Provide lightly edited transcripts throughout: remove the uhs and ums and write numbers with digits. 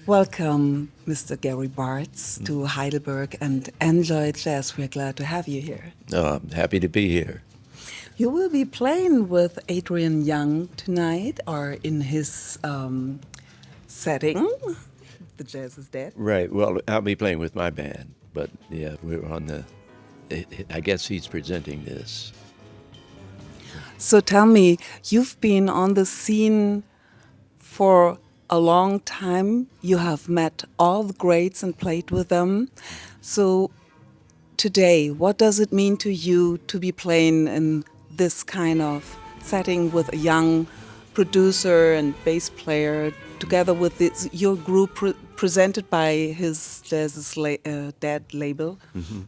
Welcome, Mr. Gary Bartz, to Heidelberg and Enjoy Jazz. We're glad to have you here. I'm happy to be here. You will be playing with Adrian Young tonight, or in his setting. The Jazz is Dead. Right. Well, I'll be playing with my band, but yeah, we're on I guess he's presenting this. So tell me, you've been on the scene for a long time. You have met all the greats and played with them. So today, what does it mean to you to be playing in this kind of setting with a young producer and bass player together with your group presented by his Jazz Dead label? Mm-hmm.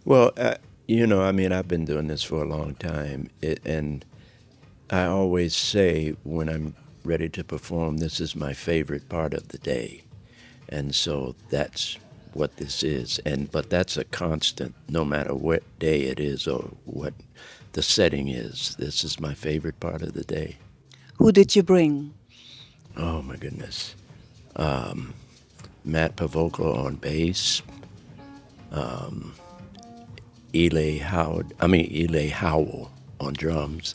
Well, I've been doing this for a long time, and I always say when I'm ready to perform, this is my favorite part of the day. And so that's what this is. But that's a constant, no matter what day it is or what the setting is. This is my favorite part of the day. Who did you bring? Oh, my goodness. Matt Pavoclo on bass. Eli Howell on drums.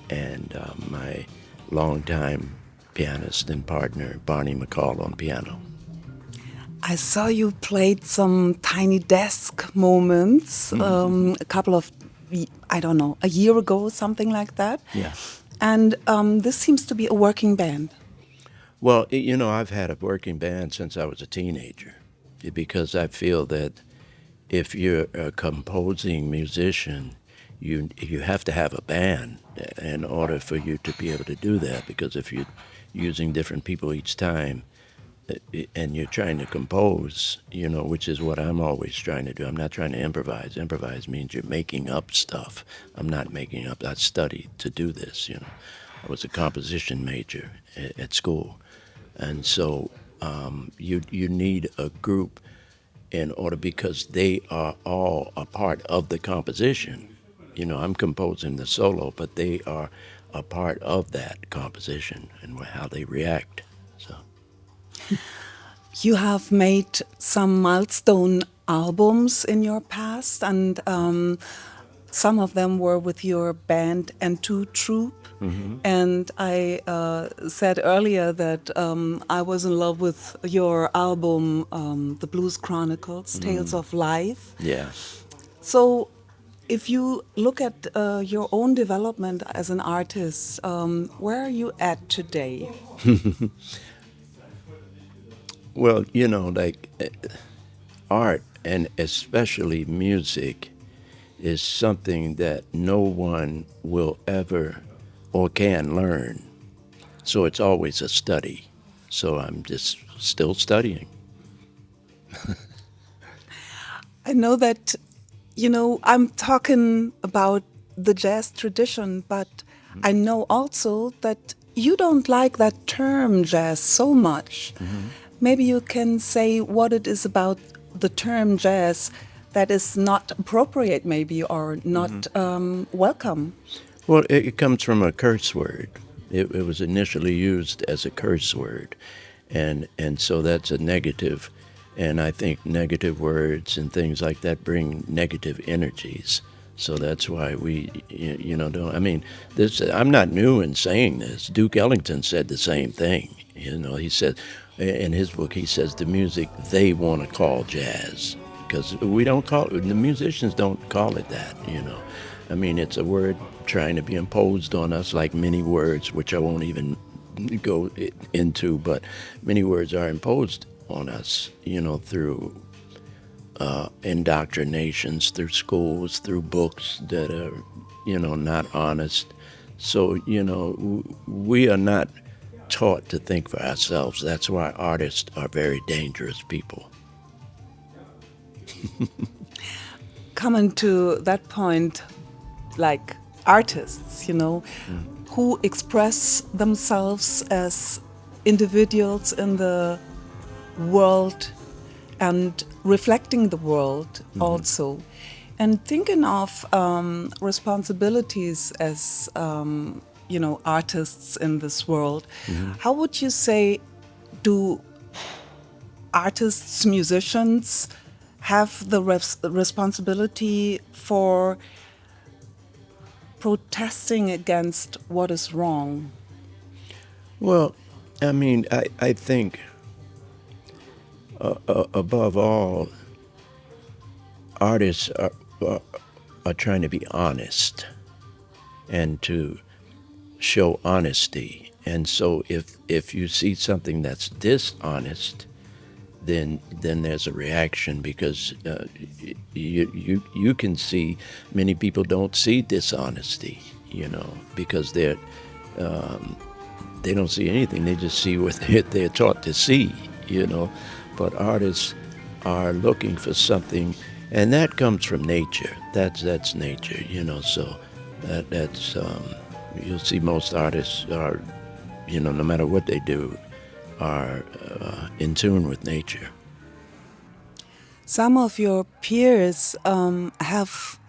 And my longtime pianist and partner, Barney McCall, on piano. I saw you played some tiny desk moments a couple of, a year ago, something like that. Yeah. And this seems to be a working band. Well, I've had a working band since I was a teenager because I feel that if you're a composing musician, you have to have a band in order for you to be able to do that, because if you're using different people each time and you're trying to compose, which is what I'm always trying to do. I'm not trying to improvise. Improvise means you're making up stuff. I'm not making up. I studied to do this, I was a composition major at school. And so you need a group in order, because they are all a part of the composition. I'm composing the solo, but they are a part of that composition and how they react. So, you have made some milestone albums in your past, and some of them were with your band N2 Troupe. Mm-hmm. And I said earlier that I was in love with your album, The Blues Chronicles, Tales of Life. Yeah. So if you look at your own development as an artist, where are you at today? Well, art, and especially music, is something that no one will ever or can learn. So it's always a study. So I'm just still studying. I know that, I'm talking about the jazz tradition, but I know also that you don't like that term jazz so much. Mm-hmm. Maybe you can say what it is about the term jazz that is not appropriate, maybe, or not welcome. Well, it comes from a curse word. It was initially used as a curse word, and so that's a negative. And I think negative words and things like that bring negative energies. So that's why we, don't. I mean, I'm not new in saying this. Duke Ellington said the same thing. He said, in his book, he says the music they want to call jazz, because we don't call it. The musicians don't call it that. I mean, it's a word trying to be imposed on us, like many words, which I won't even go into, but many words are imposed on us, through indoctrinations, through schools, through books that are, not honest. So, we are not taught to think for ourselves. That's why artists are very dangerous people. Coming to that point, like artists, who express themselves as individuals in the world and reflecting the world also. And thinking of responsibilities as, artists in this world, how would you say do artists, musicians have the responsibility for protesting against what is wrong? Well, I mean, I think above all, artists are trying to be honest and to show honesty. And so if you see something that's dishonest, then there's a reaction, because you can see many people don't see dishonesty, because they don't see anything. They just see what they're taught to see, But artists are looking for something, and that comes from nature. That's nature, So that's you'll see most artists are, no matter what they do, are in tune with nature. Some of your peers have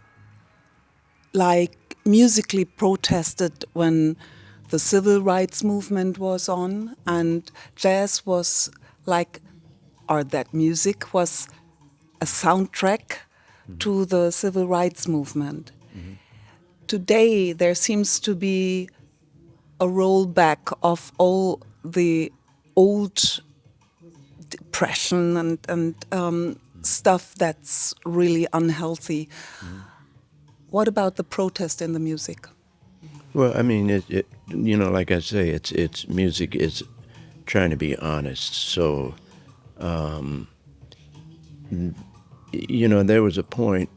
musically protested when the civil rights movement was on, and jazz was or that music was a soundtrack to the civil rights movement. Mm-hmm. Today, there seems to be a rollback of all the old depression and stuff that's really unhealthy. Mm-hmm. What about the protest in the music? Well, I mean, like I say, it's music is trying to be honest. So, there was a point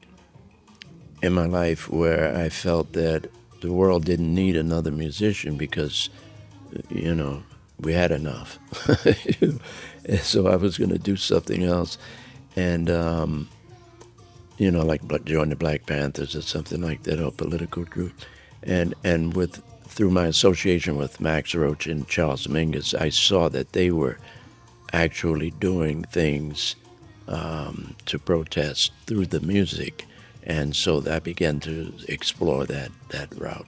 in my life where I felt that the world didn't need another musician because, we had enough. And so I was going to do something else. And, like join the Black Panthers or something like that, or a political group. And through my association with Max Roach and Charles Mingus, I saw that they were actually doing things to protest through the music. And so I began to explore that route.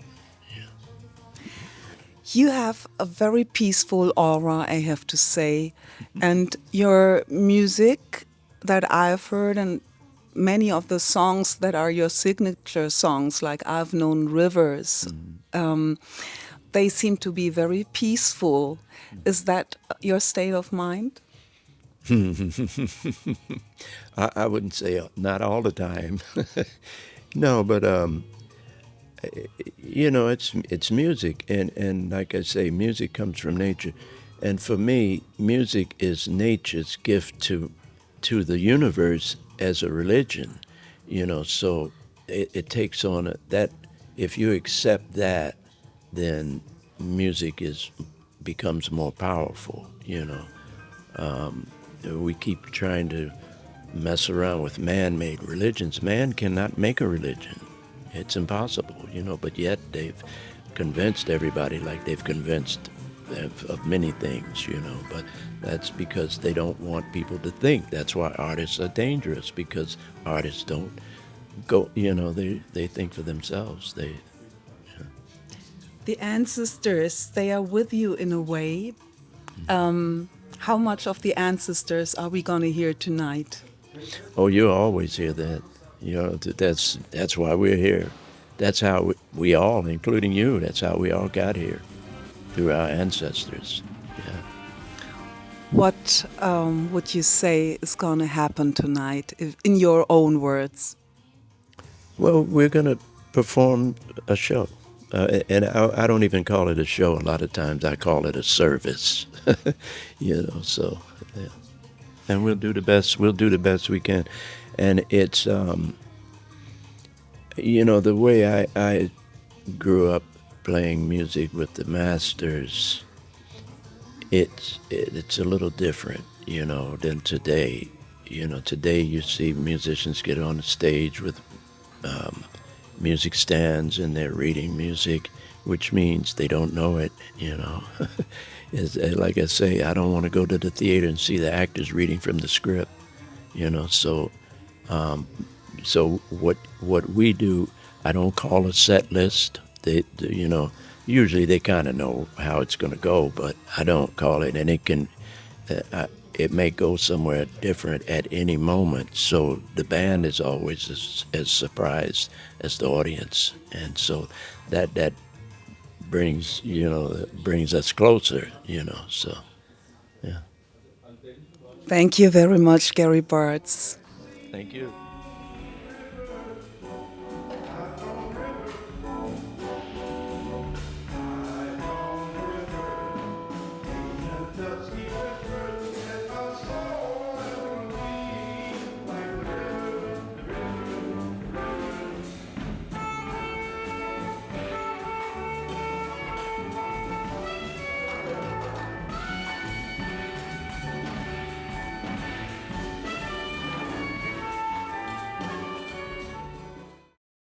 You have a very peaceful aura, I have to say. And your music that I've heard, and many of the songs that are your signature songs, like I've Known Rivers, they seem to be very peaceful. Is that your state of mind? I wouldn't say not all the time. No, but it's music, and like I say, music comes from nature, and for me, music is nature's gift to the universe as a religion, So it takes on that. If you accept that, then music becomes more powerful, We keep trying to mess around with man-made religions. Man cannot make a religion. It's impossible, but yet they've convinced everybody, like they've convinced of many things, but that's because they don't want people to think. That's why artists are dangerous, because artists don't go, they think for themselves. The ancestors, they are with you in a way. How much of the ancestors are we going to hear tonight? Oh, you always hear that. That's why we're here. That's how we all, including you, that's how we all got here, through our ancestors. Yeah. What would you say is going to happen tonight, in your own words? Well, we're going to perform a show. And I don't even call it a show. A lot of times I call it a service, so, yeah. And we'll do the best we can. And it's, the way I grew up playing music with the masters, it's a little different, than today. Today you see musicians get on the stage with music stands and they're reading music, which means they don't know it, Like I say, I don't want to go to the theater and see the actors reading from the script, So what we do, I don't call a set list. They usually they kind of know how it's going to go, but I don't call it, and it may go somewhere different at any moment. So the band is always as surprised as the audience, and so that brings brings us closer. So yeah. Thank you very much, Gary Bartz. Thank you.